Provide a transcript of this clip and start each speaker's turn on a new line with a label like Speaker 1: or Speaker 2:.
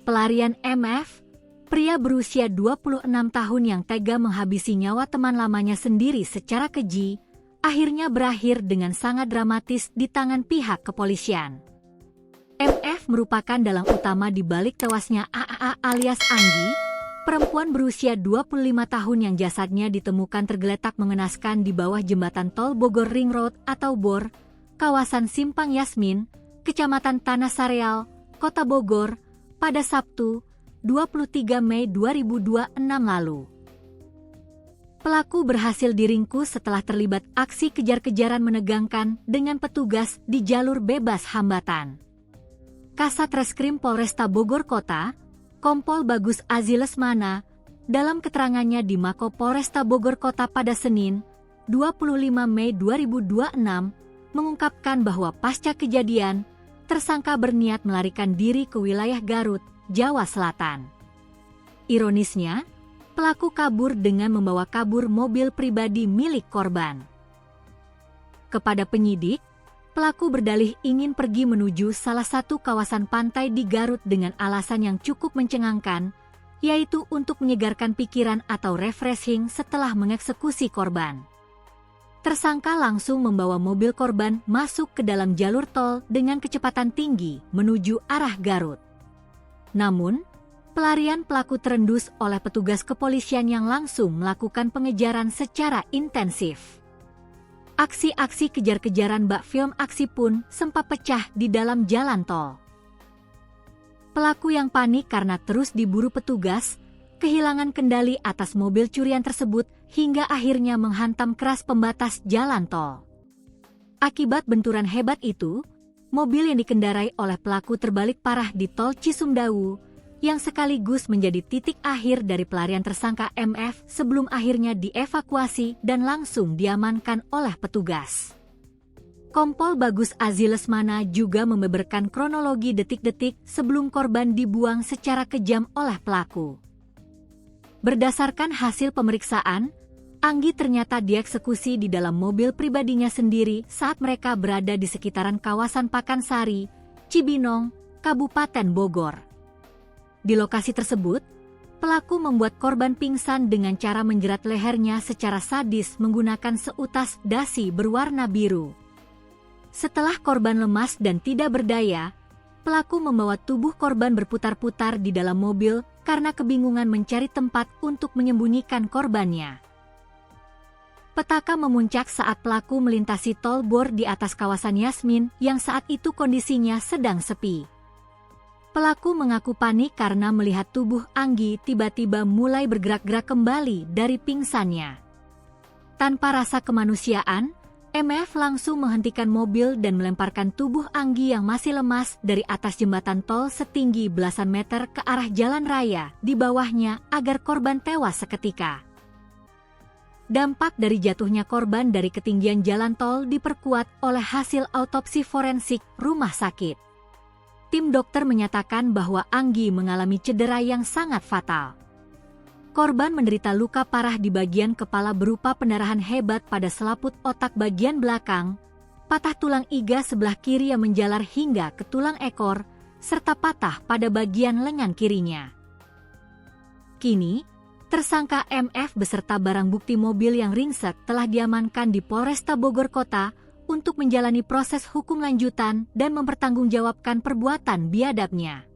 Speaker 1: Pelarian MF, pria berusia 26 tahun yang tega menghabisi nyawa teman lamanya sendiri secara keji, akhirnya berakhir dengan sangat dramatis di tangan pihak kepolisian. MF merupakan dalang utama di balik tewasnya AAA alias Anggi, perempuan berusia 25 tahun yang jasadnya ditemukan tergeletak mengenaskan di bawah jembatan tol Bogor Ring Road atau BOR, kawasan Simpang Yasmin, Kecamatan Tanah Sareal, Kota Bogor, pada Sabtu, 23 Mei 2026 lalu. Pelaku berhasil diringkus setelah terlibat aksi kejar-kejaran menegangkan dengan petugas di jalur bebas hambatan. Kasat Reskrim Polresta Bogor Kota, Kompol Bagus Azi Lesmana, dalam keterangannya di Mako Polresta Bogor Kota pada Senin, 25 Mei 2026, mengungkapkan bahwa pasca kejadian, tersangka berniat melarikan diri ke wilayah Garut, Jawa Selatan. Ironisnya, pelaku kabur dengan membawa kabur mobil pribadi milik korban. Kepada penyidik, pelaku berdalih ingin pergi menuju salah satu kawasan pantai di Garut dengan alasan yang cukup mencengangkan, yaitu untuk menyegarkan pikiran atau refreshing setelah mengeksekusi korban. Tersangka langsung membawa mobil korban masuk ke dalam jalur tol dengan kecepatan tinggi menuju arah Garut. Namun, pelarian pelaku terendus oleh petugas kepolisian yang langsung melakukan pengejaran secara intensif. Aksi-aksi kejar-kejaran bak film aksi pun sempat pecah di dalam jalan tol. Pelaku yang panik karena terus diburu petugas, kehilangan kendali atas mobil curian tersebut hingga akhirnya menghantam keras pembatas jalan tol. Akibat benturan hebat itu, mobil yang dikendarai oleh pelaku terbalik parah di tol Cisumdawu, yang sekaligus menjadi titik akhir dari pelarian tersangka MF sebelum akhirnya dievakuasi dan langsung diamankan oleh petugas. Kompol Bagus Azi Lesmana juga membeberkan kronologi detik-detik sebelum korban dibuang secara kejam oleh pelaku. Berdasarkan hasil pemeriksaan, Anggi ternyata dieksekusi di dalam mobil pribadinya sendiri saat mereka berada di sekitaran kawasan Pakansari, Cibinong, Kabupaten Bogor. Di lokasi tersebut, pelaku membuat korban pingsan dengan cara menjerat lehernya secara sadis menggunakan seutas dasi berwarna biru. Setelah korban lemas dan tidak berdaya, pelaku membawa tubuh korban berputar-putar di dalam mobil karena kebingungan mencari tempat untuk menyembunyikan korbannya. Petaka memuncak saat pelaku melintasi tol BOR di atas kawasan Yasmin yang saat itu kondisinya sedang sepi. Pelaku mengaku panik karena melihat tubuh Anggi tiba-tiba mulai bergerak-gerak kembali dari pingsannya. Tanpa rasa kemanusiaan, MF langsung menghentikan mobil dan melemparkan tubuh Anggi yang masih lemas dari atas jembatan tol setinggi belasan meter ke arah jalan raya di bawahnya agar korban tewas seketika. Dampak dari jatuhnya korban dari ketinggian jalan tol diperkuat oleh hasil autopsi forensik rumah sakit. Tim dokter menyatakan bahwa Anggi mengalami cedera yang sangat fatal. Korban menderita luka parah di bagian kepala berupa pendarahan hebat pada selaput otak bagian belakang, patah tulang iga sebelah kiri yang menjalar hingga ke tulang ekor, serta patah pada bagian lengan kirinya. Kini, tersangka MF beserta barang bukti mobil yang ringsek telah diamankan di Polresta Bogor Kota untuk menjalani proses hukum lanjutan dan mempertanggungjawabkan perbuatan biadabnya.